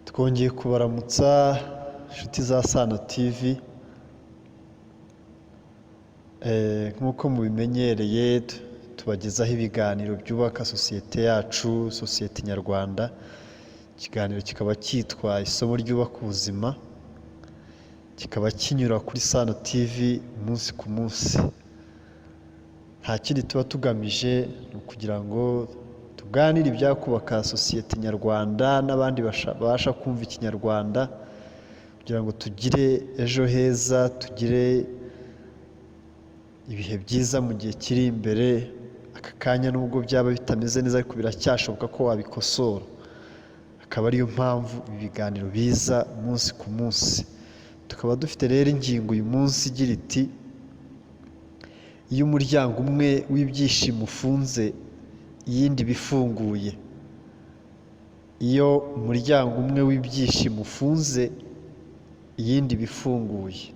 Twongeye kubaramutsa inshuti za Sano TV. Nk'uko mubimenyereye tubagezaho ibiganiro byubaka sosiyete yacu, sosiyete nyarwanda. Ikiganiro kikaba cyitwa isomo ryubaka ubuzima, kikaba kinyura kuri Sano TV umunsi ku munsi. Nta kindi tuba tugamije ni ukugira ngo tuganire ibyakubaka sosiyete nyarwanda n'abandi babasha kumva ikinyarwanda, kugira ngo tugire ejo heza, tugire ibihe byiza mu gihe kiri imbere. Aka kanya nubwo byaba bitameze neza ariko biracyashoboka ko wabikosora. Akaba ariyo mpamvu ibi biganiro biza umunsi ku munsi. Tukaba dufite rero ingingo uyu munsi igira iti: iyo umuryango umwe w'ibyishimo ufunze, iyindi bifunguye. Iyo umuryango umwe w'ibyishimo ufunze, iyindi bifunguye.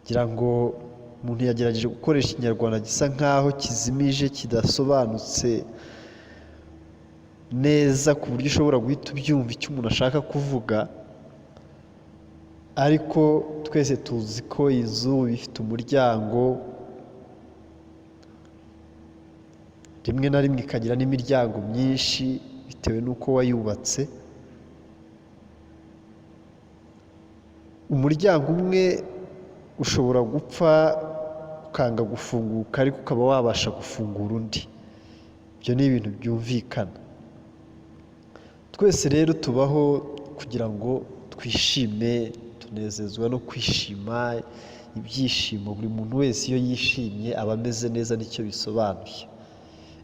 Ngira ngo umuntu yagerageje gukoresha ikinyarwanda gisa nkaho kizimije, kidasobanutse neza ku buryo ushobora guhita ubyumva icyo umuntu ashaka kuvuga, ariko twese tuzi ko inzu ifite umuryango, rimwe na rimwe ikagira n'imiryango myinshi bitewe n'uko wayubatse. Umuryango umwe ushobora gupfa ukanga gufunguka, ariko ukaba wabasha gufungura undi. Ibyo ni ibintu byumvikana. Twese rero tubaho kugira ngo twishime, tunezezwa no kwishima. Ibyishimo, buri muntu wese iyo yishimye aba ameze neza, nicyo bisobanuye.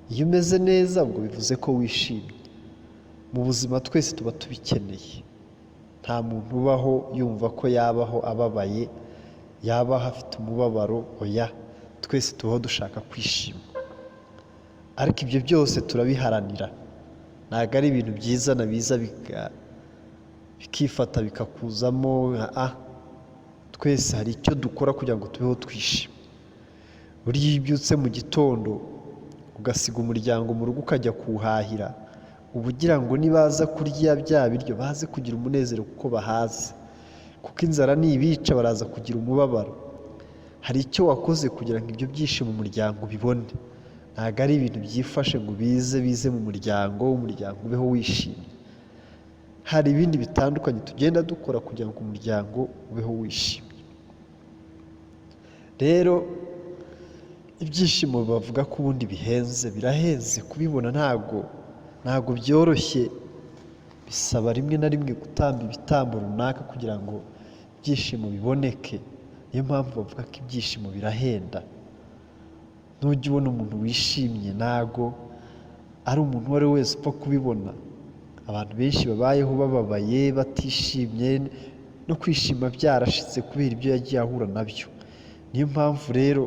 Iyo umeze neza ubwo bivuze ko wishimye. Mu buzima twese tuba tubikeneye. Nta muntu ubaho yumva ko yabaho ababaye, yabaho afite umubabaro. Oya, twese tubaho dushaka kwishima, ariko ibyo byose turabiharanira. Ntabwo ari ibintu byiza na biza bikifata bikakuzamo. Twese hari icyo dukora kugira ngo tubeho twishime. Buriya iyo ubyutse mu gitondo ugasiga umuryango mu rugo ukajya kuwuhahira, uba ugira ngo nibaza kurya bya biryo baze kugira umunezero kuko bahaze, kuko inzara nibica baraza kugira umubabaro. Hari icyo wakoze kugira ngo ibyo byishimo umuryango ubibone. Ntabwo ari ibintu byifashe ngo bize mu muryango, umuryango ubeho wishimye. Hari ibindi bitandukanye tugenda dukora kugira ngo umuryango ubeho wishimye. Rero ibyishimo bavuga ko ubundi bihenze, birahenze kubibona, ntabwo byoroshye. Bisaba rimwe na rimwe gutamba ibitambo runaka kugira ngo ibyishimo biboneke. Niyo mpamvu bavuga ko ibyishimo birahenda. Nujya ubona umuntu wishimye, ntabwo ari umuntu uwo ari we wese upfa kubibona. Abantu benshi babayeho bababaye, batishimye, no kwishima byarashitse kubera ibyo yagiye ahura nabyo. Niyo mpamvu rero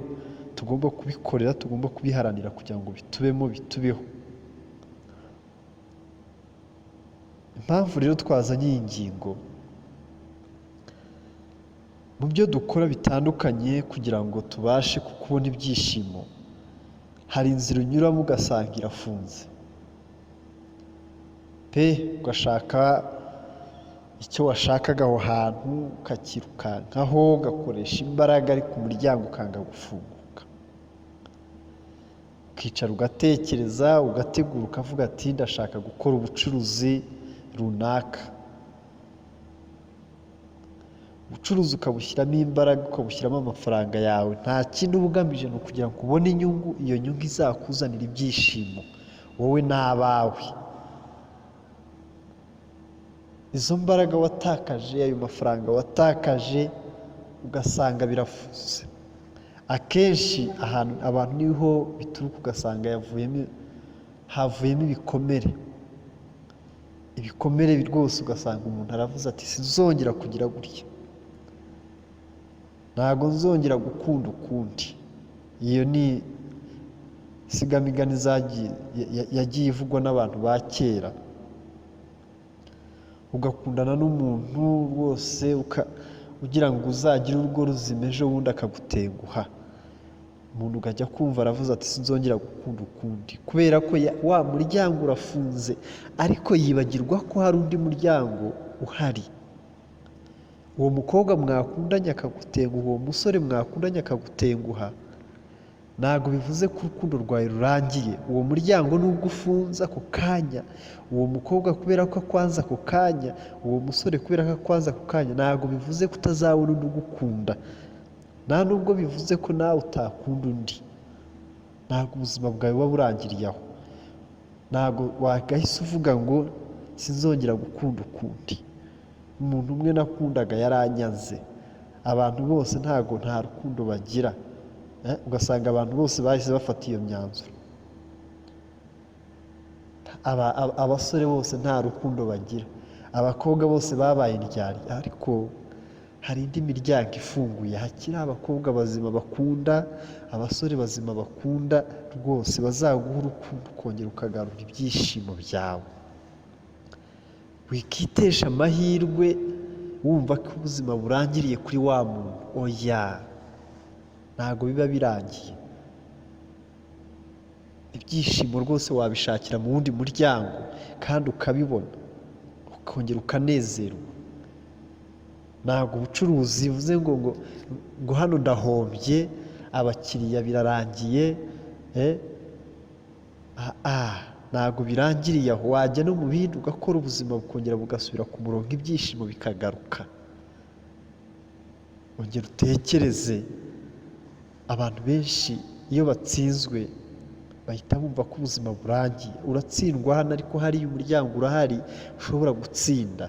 tugomba kubikorera, tugomba kubiharanira kugira ngo bitubemo, bitubeho. Impamvu rero twazanye iyi ngingo, mu byo dukora bitandukanye kugira ngo tubashe kubona ibyishimo, hari inzira unyuramo ugasanga irafunze pe, ugashaka icyo washakaga aho hantu ukakirukankaho, ugakoresha imbaraga, ariko umuryango ukanga gufunguka. Ukicara ugatekereza, ugategura, ukavuga ati ndashaka gukora ubucuruzi runaka. Ubucuruzi ukabushyiramo imbaraga, ukabushyiramo amafaranga yawe. Nta kindi uba ugamije, ni ukugira ngo ubone inyungu. Iyo nyungu izakuzanira ibyishimo wowe n'abawe. Izo mbaraga watakaje, ayo mafaranga watakaje, ugasanga birafuze. Akenshi abantu niho bituruka, ugasanga havuyemo ibikomere. Ibikomere rwose, ugasanga umuntu aravuze ati sinzongera kugira gutya, ntabwo nzongera gukunda ukundi. Iyo ni sigamigani yagiye ivugwa n'abantu ba kera. Ugakundana n'umuntu rwose ugira ngo uzagire urugo ruzima, ejo bundi akagutenguha. umuntu ugajya kumva aravuze ati sinzongera gukunda ukundi, kubera ko wa muryango urafunze, ariko yibagirwa ko hari undi muryango uhari. Uwo mukobwa mwakundanye akagutenguha, uwo musore mwakundanye akagutenguha, ntabwo bivuze ko urukundo rwawe rurangiye. Uwo muryango nubwo ufunze ako kanya, uwo mukobwa kubera ko akwanze ako kanya, uwo musore kubera ko akwanze ako kanya, ntabwo bivuze ko utazabona undi ugukunda, nta nubwo bivuze ko nawe utakunda undi. Ntabwo ubuzima bwawe buba burangiriye aho. Ntabwo wagahise uvuga ngo sinzongera gukunda ukundi. Umuntu umwe nakundaga yaranyanze. Abantu bose ntabwo nta rukundo bagira, ugasanga abantu bose bahise bafata iyo myanzuro. Abasore bose nta rukundo bagira, abakobwa bose babaye indyarya, ariko hari indi miryango ifunguye, hakiri abakobwa bazima bakunda, abasore bazima bakunda rwose, bazaguha urukundo ukongera ukagarura ibyishimo byawe. Wikitesha amahirwe wumva ko ubuzima burangiriye kuri wa muntu. Oya, ntabwo biba birangiye. Ibyishimo rwose wabishakira mu wundi muryango kandi ukabibona, ukongera ukanezerwa. Ntabwo ubucuruzi bivuze ngo hano ndahombye, abakiriya birarangiye. Ntabwo birangiriye aho. Wajya no mu bindi ugakora, ubuzima bukongera bugasubira ku murongo, ibyishimo bikagaruka. Ongera utekereze. Abantu benshi iyo batsinzwe bahita bumva ko ubuzima burangiye. Uratsindwa hano, ariko hariya umuryango urahari ushobora gutsinda.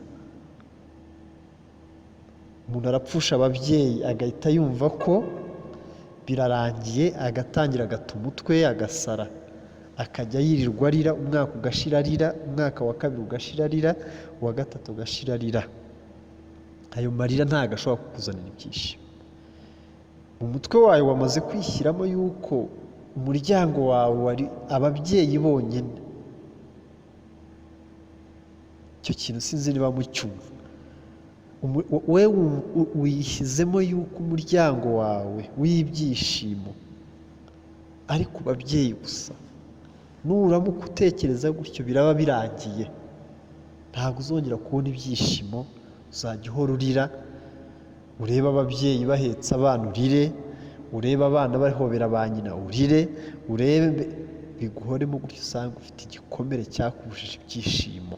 Umuntu arapfusha ababyeyi agahita yumva ko birarangiye, agatangira agata umutwe, agasara, akajya yirirwa arira, umwaka ugashira arira, umwaka wa kabiri ugashira arira, uwa gatatu ugashira arira. Ayo marira ntabwo ashobora kukuzanira ibyishimo. Mu mutwe wawe wamaze kwishyiramo yuko umuryango wawe wari ababyeyi bonyine. Icyo kintu sinzi niba mucyumva. We wishyizemo yuko umuryango wawe w'ibyishimo ari ku babyeyi gusa. Nuramuka utekereza gutyo biraba birangiye. Ntabwo uzongera kubona ibyishimo, uzajya uhora urira. Urebe ababyeyi bahetse abana urire, urebe abana bahobera ba nyina urire, urebe biguhoremo gutyo, usanga ufite igikomere cyakubujije ibyishimo.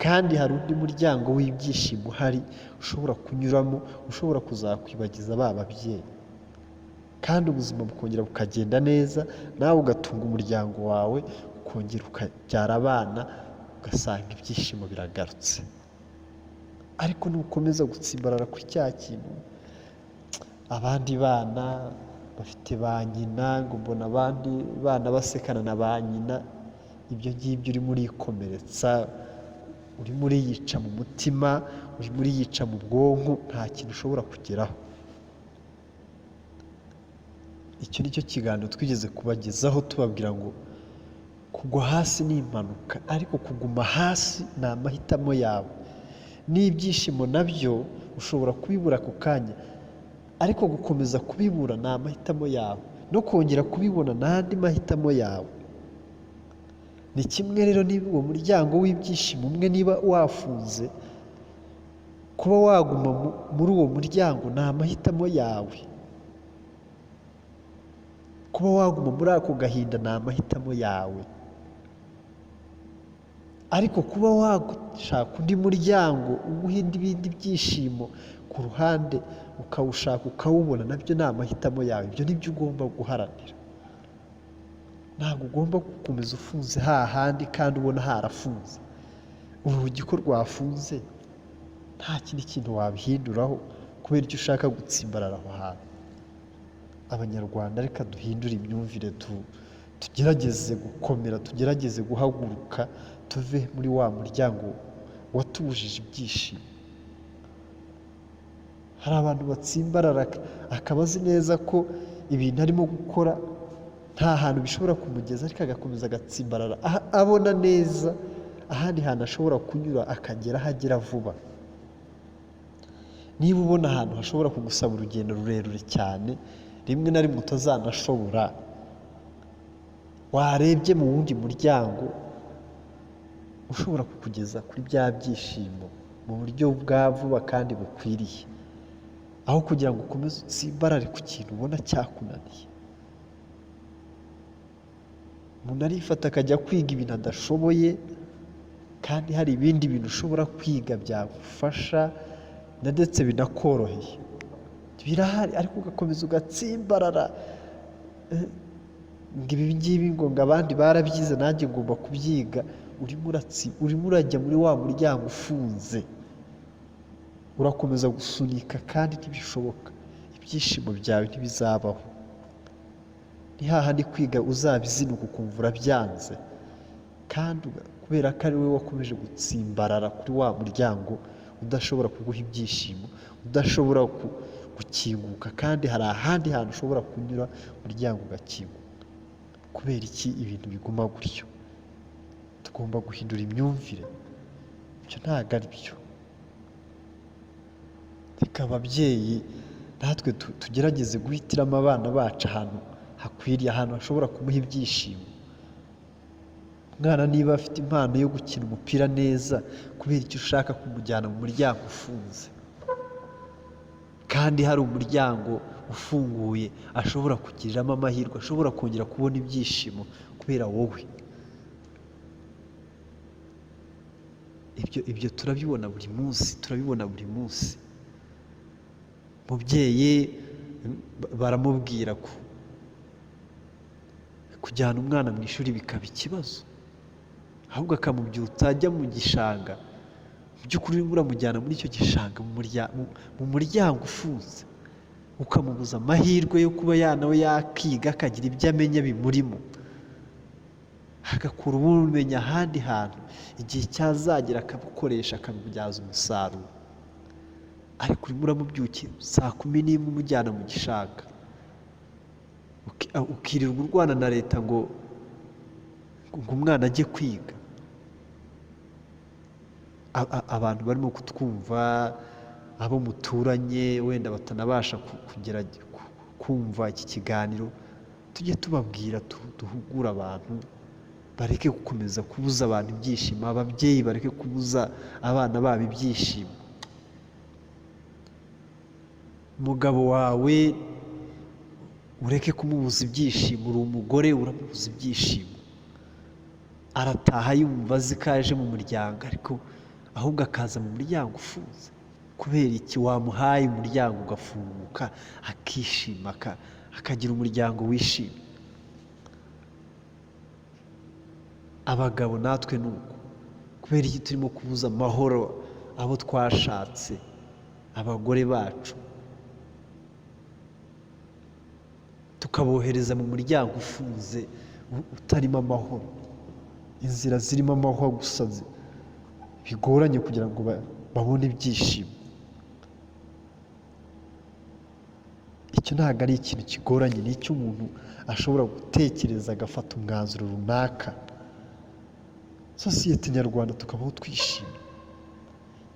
Kandi hari undi muryango w'ibyishimo uhari ushobora kunyuramo, ushobora kuzakwibagiza ba babyeyi, kandi ubuzima bukongera bukagenda neza, nawe ugatunga umuryango wawe, ukongera ukabyara abana, ugasanga ibyishimo biragarutse. Ariko nukomeza gutsimbarara kuri cya kintu, abandi bana bafite ba nyina, ngo mbona abandi bana basekana na ba nyina, ibyo ngibyo urimo urikomeretsa, urimo uriyica mu mutima, urimo uriyica mu bwonko, nta kintu ushobora kugeraho. Icyo ni cyo kiganiro twigeze kubagezaho tubabwira ngo kugwa hasi ni impanuka, ariko kuguma hasi ni amahitamo yawe. N'ibyishimo nabyo ushobora kubibura ako kanya, ariko gukomeza kubibura ni amahitamo yawe, no kongera kubibona ni andi mahitamo yawe. Ni kimwe rero niba uwo muryango w'ibyishimo umwe niba wafunze, kuba waguma muri uwo muryango ni amahitamo yawe. Kuba waguma muri ako gahinda ni amahitamo yawe. Ariko kuba washaka undi muryango uguha ibindi byishimo ku ruhande, ukawushaka ukawubona, nabyo ni amahitamo yawe. Ibyo nibyo ugomba guharanira. Ntabwo ugomba gukomeza ufunze hahandi kandi ubona harafunze. Urugi ko rwafunze, nta kindi kintu wabihinduraho kubera icyo ushaka gutsimbarara aho hantu. Abanyarwanda, reka duhindure imyumvire, tugerageze gukomera, tugerageze guhaguruka, tuve muri wa muryango watubujije ibyishimo. Hari abantu batsimbarara akaba azi neza ko ibintu arimo gukora nta hantu bishobora kumugeza, ariko agakomeza agatsimbarara abona neza ahandi hantu ashobora kunyura akagera aho agera vuba. Niba ubona ahantu hashobora kugusaba urugendo rurerure cyane, rimwe na rimwe utazanashobora, warebye mu wundi muryango ushobora kukugeza kuri bya byishimo mu buryo bwa vuba kandi bukwiriye, aho kugira ngo ukomeze utsimbarare ku kintu ubona cyakunaniye. Umuntu arifata akajya kwiga ibintu adashoboye, kandi hari ibindi bintu ushobora kwiga byagufasha ndetse binakoroheye, birahari, ariko ugakomeza ugatsimbarara ngo ibi ngibi ngo abandi barabyize nanjye ngomba kubyiga. Urimo urajya muri wa muryango ufunze, urakomeza gusunika kandi ntibishoboka, ibyishimo byawe ntibizabaho. Ni hahandi kwiga uzabizinuka ukumva urabyanze, kandi kubera ko ari wowe wakomeje gutsimbarara kuri wa muryango udashobora kuguha ibyishimo, udashobora gukinguka, kandi hari ahandi hantu ushobora kunyura umuryango ugakinguka. Kubera iki ibintu biguma gutyo? Tugomba guhindura imyumvire, ibyo ntabwo ari byo. Reka ababyeyi natwe tugerageze guhitiramo abana bacu ahantu hakwiriye, ahantu hashobora kumuha ibyishimo. Umwana niba afite impano yo gukina umupira neza, kubera icyo ushaka kumujyana mu muryango ufunze, kandi hari umuryango ufunguye ashobora kugiriramo amahirwe, ashobora kongera kubona ibyishimo kubera wowe. Ibyo turabibona buri munsi. Umubyeyi baramubwira ko kujyana umwana mu ishuri bikaba ikibazo, ahubwo akamubyutsa ajya mu gishanga. Mu by'ukuri urimo uramujyana muri icyo gishanga mu muryango ufunze, ukamubuza amahirwe yo kuba nawe yakiga akagira ibyo amenya bimurimo, agakura ubumenyi ahandi hantu, igihe cyazagera akabukoresha akabibyaza umusaruro. Ariko urimo uramubyukira 11:00 umujyana mu gishanga, ukirirwa urwana na leta ngo umwana ajye kwiga. Abantu barimo kutwumva, abo muturanye wenda batanabasha kumva iki kiganiro, tujye tubabwira, duhugura abantu, bareke gukomeza kubuza abantu ibyishimo. Ababyeyi bareke kubuza abana babo ibyishimo. Umugabo wawe ureke kumubuza ibyishimo, uri umugore uramubuza ibyishimo. Arataha yumva azi ko aje mu muryango, ariko ahubwo akaza mu muryango ufunze. Kubera iki? Wamuhaye umuryango ugafunguka, akishima, akagira umuryango wishimye. Abagabo natwe ni uko. Kubera iki turimo kubuza amahoro abo twashatse, abagore bacu, tukabohereza mu muryango ufunze utarimo amahoro, inzira zirimo amahoro gusa bigoranye kugira ngo babone ibyishimo. Icyo ntabwo ari ikintu kigoranye, ni icyo umuntu ashobora gutekereza agafata umwanzuro runaka. Sosiyete nyarwanda tukabaho twishimye.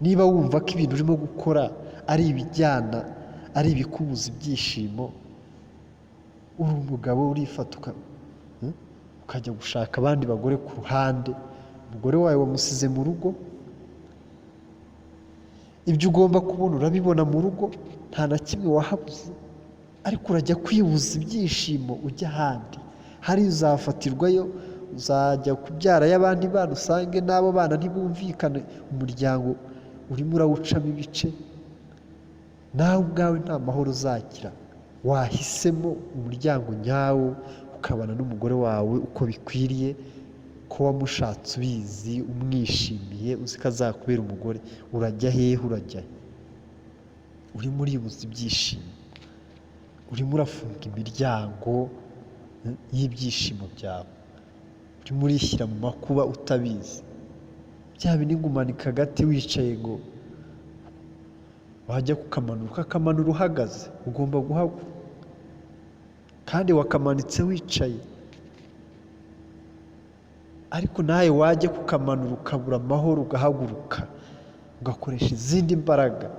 Niba wumva ko ibintu urimo gukora ari ibikubuza ibyishimo, uri umugabo urifata ukajya gushaka abandi bagore ku ruhande. Umugore wawe wamusize mu rugo, ibyo ugomba kubona urabibona mu rugo, nta na kimwe wahabuze, ariko urajya kwibuza ibyishimo ujya ahandi. Hari uzafatirwayo, uzajya kubyarayo abandi bana, usange n'abo bana ntibumvikane, umuryango urimo urawucamo ibice, nawe ubwawe nta mahoro uzagira. Wahisemo umuryango nyawo, ukabana n'umugore wawe uko bikwiriye, ko wamushatse ubizi, umwishimiye, uzi ko azakubera umugore. Urajya hehe? Urajya he? Urimo uribuza ibyishimo, urimo urafunga imiryango y'ibyishimo byawe, urimo urishyira mu makuba utabizi. Bya bindi ngo umanika agati wicaye, ngo wajya kukamanura ukakamanura uhagaze, ugomba guhaguruka, kandi wakamanitse wicaye. Ariko nawe wajya kukamanura ukabura amahoro, ugahaguruka ugakoresha izindi mbaraga.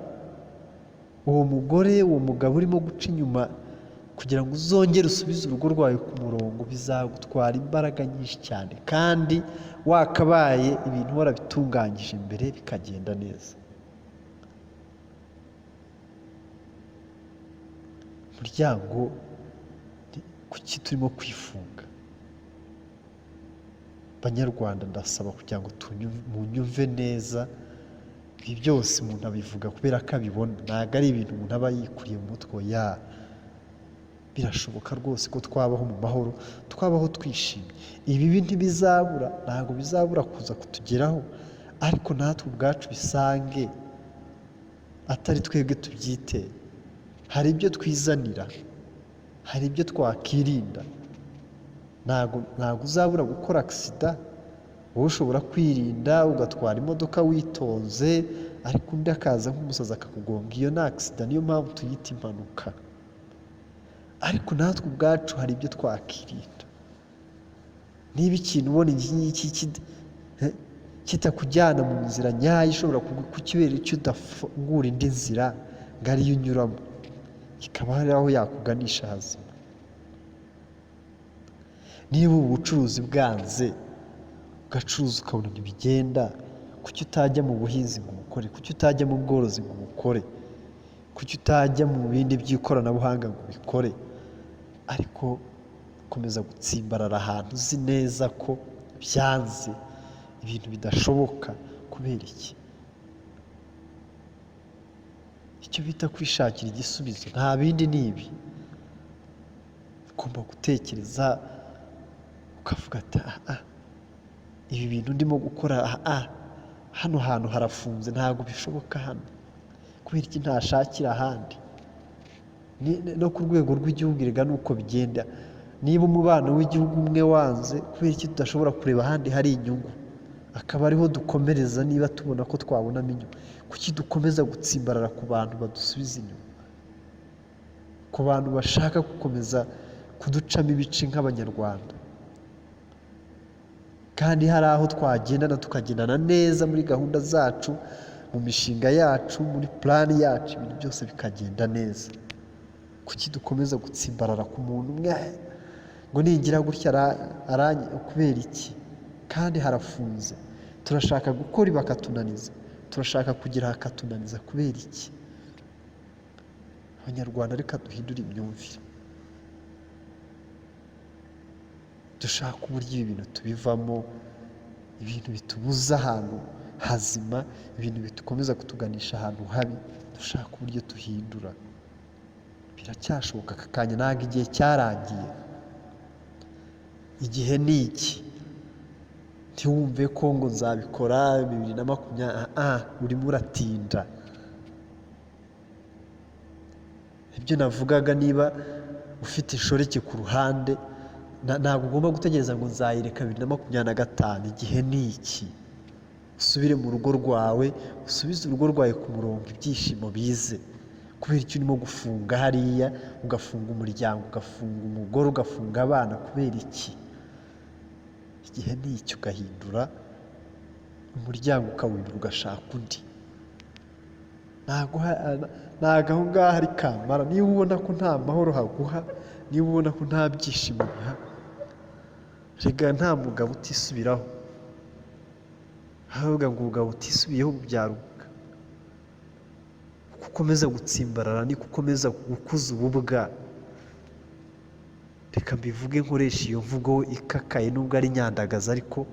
Uwo mugore, uwo mugabo urimo guca inyuma kugira ngo uzongere usubize urugo rwawe ku murongo bizagutwara imbaraga nyinshi cyane, kandi wakabaye ibintu warabitunganyije mbere bikagenda neza. Umuryango kuki turimo kwifunga? Banyarwanda, ndasaba kugira ngo munyumve neza. Ibi byose umuntu abivuga kubera ko abibona, ntabwo ari ibintu umuntu aba yikuriye mu mutwe. Birashoboka rwose ko twabaho mu mahoro, twabaho twishimye. Ibibi ntibizabura, ntabwo bizabura kuza kutugeraho, ariko natwe ubwacu bisange atari twebwe tubyiteye. Hari ibyo twizanira, hari ibyo twakirinda. Ntabwo uzabura gukora agisida. Wowe ushobora kwirinda ugatwara imodoka witonze, ariko undi akaza nk'umusazi akakugonga. Iyo ni agisida, niyo mpamvu tuyita impanuka. Ariko natwe ubwacu hari ibyo twakirinda. Niba ikintu ubona iki kitakujyana mu nzira nyayo, ishobora kukibera icyo udafungura indi nzira ngo ariyo unyuramo, ikaba hari aho yakuganisha hazima. Niba ubu bucuruzi bwanze, ugacuruza ukabona ntibigenda, kuki utajya mu buhinzi ngo ubukore? Kuki utajya mu bworozi ngo ubukore? Kuki utajya mu bindi by'ikoranabuhanga ngo ubikore? Ariko ukomeza gutsimbarara ahantu uzi neza ko byanze, ibintu bidashoboka. Kubera iki? Icyo bita kwishakira igisubizo, nta bindi ni ibi. Ugomba gutekereza ukavuga ati ibi bintu ndimo gukora hano hantu harafunze, ntabwo bishoboka hano. Kubera iki ntashakira ahandi? No ku rwego rw'igihugu erega nuko bigenda. Niba umubano w'igihugu umwe wanze, kubera iki tudashobora kureba ahandi hari inyungu, akaba ariho dukomereza? Niba tubona ko twabonamo inyungu, kuki dukomeza gutsimbarara ku bantu badusubiza inyuma, ku bantu bashaka gukomeza kuducamo ibice nk'Abanyarwanda? Kandi hari aho twagendana tukagendana neza muri gahunda zacu, mu mishinga yacu, muri plani yacu, ibintu byose bikagenda neza. Kuki dukomeza gutsimbarara ku muntu umwe ngo ningira gutya kubera iki? Kandi harafunze. Turashaka gukora bakatunaniza, turashaka kugira hakatunaniza. Kubera iki? Abanyarwanda, reka duhindure imyumvire, dushaka uburyo ibi bintu tubivamo, ibintu bitubuza ahantu hazima, ibintu bitukomeza kutuganisha ahantu habi. Dushaka uburyo duhindura. Biracyashoboka aka kanya, ntabwo igihe cyarangiye. Igihe ni iki. Ntiwumve ko ngo nzabikora 2020. Urimo uratinda. Ibyo navugaga, niba ufite inshoreke ku ruhande, ntabwo ugomba gutegereza ngo nzayireka 2025. Igihe ni iki. Usubire mu rugo rwawe, usubize urugo rwawe ku murongo, ibyishimo bize. Kubera icyo urimo gufunga hariya, ugafunga umuryango, ugafunga umugore, ugafunga abana? Kubera iki? Igihe ni iki. Ugahindura umuryango, ukawindura, ugashaka undi. Ntabwo aho ngaho ari kamara. Niba ubona ko nta mahoro haguha, niba ubona ko nta byishimo biha, rega nta mugabo utisubiraho. Havuga ngo umugabo utisubiyeho ubyaruka. Uko ukomeza gutsimbarara niko ukomeza gukuza ububwa. Reka mbivuge nkoresha iyo mvugo ikakaye nubwo ari nyandagaza, ariko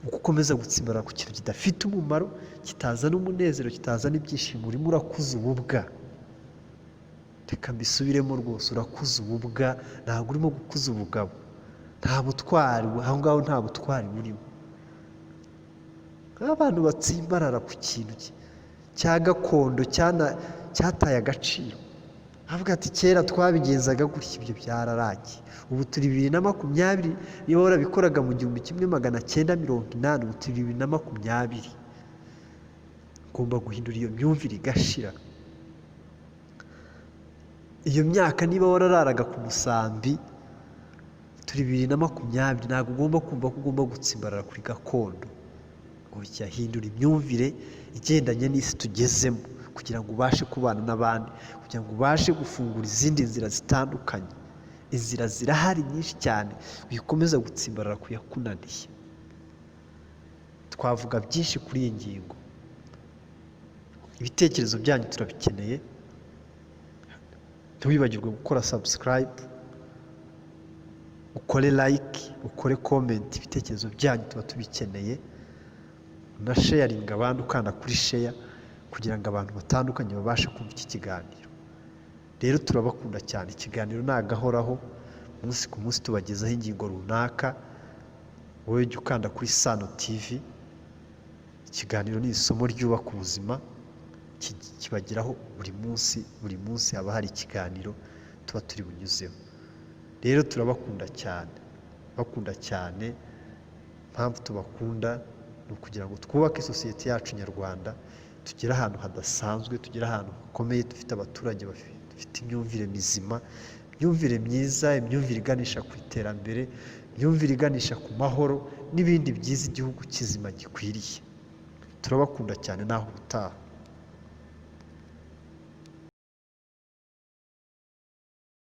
uko ukomeza gutsimbarara ku kintu kidafite umumaro, kitazana umunezero, kitazana ibyishimo, urimo urakuza ububwa. Reka mbisubiremo rwose, urakuza ububwa, ntabwo urimo gukuza ubugabo. Nta butwari aho ngaho, nta butwari burimo. Abantu batsimbarara ku kintu cya gakondo cyataye agaciro. Avuga ati kera twabigenzaga gutya, ibyo byararangiye. Ubu turi 2020, niba warabikoraga mu 1980, ubu turi 2020. Ugomba guhindura iyo myumvire igashira. Iyo myaka niba warararaga ku musambi, turi 2020, ntabwo ugomba kumva ko ugomba gutsimbarara kuri gakondo. Hindura imyumvire igendanye n'isi tugezemo, kugira ngo ubashe kubana n'abandi, kugira ngo ubashe gufungura izindi nzira zitandukanye. Inzira zirahari nyinshi cyane, wikomeza gutsimbarara ku yakunaniye. Twavuga byinshi kuri iyi ngingo. Ibitekerezo byanyu turabikeneye. Ntiwibagirwe gukora subscribe, ukore like, ukore comment. Ibitekerezo byanyu tuba tubikeneye. Na sharinga abandi, ukanda kuri share kugira ngo abantu batandukanye babashe kumva iki kiganiro. Rero turabakunda cyane. Ikiganiro nagahoraho, umunsi ku munsi tubagezaho ingingo runaka. Wowe jya ukanda kuri Sano TV. Ikiganiro ni isomo ryubaka ubuzima, kibageraho buri munsi haba hari ikiganiro tuba turi bunyuzeho. Rero turabakunda cyane. Impamvu tubakunda ni ukugira ngo twubake sosiyete yacu nyarwanda, tugere ahantu hadasanzwe, tugere ahantu hakomeye, dufite abaturage bafite imyumvire mizima, imyumvire myiza, imyumvire iganisha ku iterambere, imyumvire iganisha ku mahoro n'ibindi byiza igihugu kizima gikwiriye. Turabakunda cyane, naho ubutaha.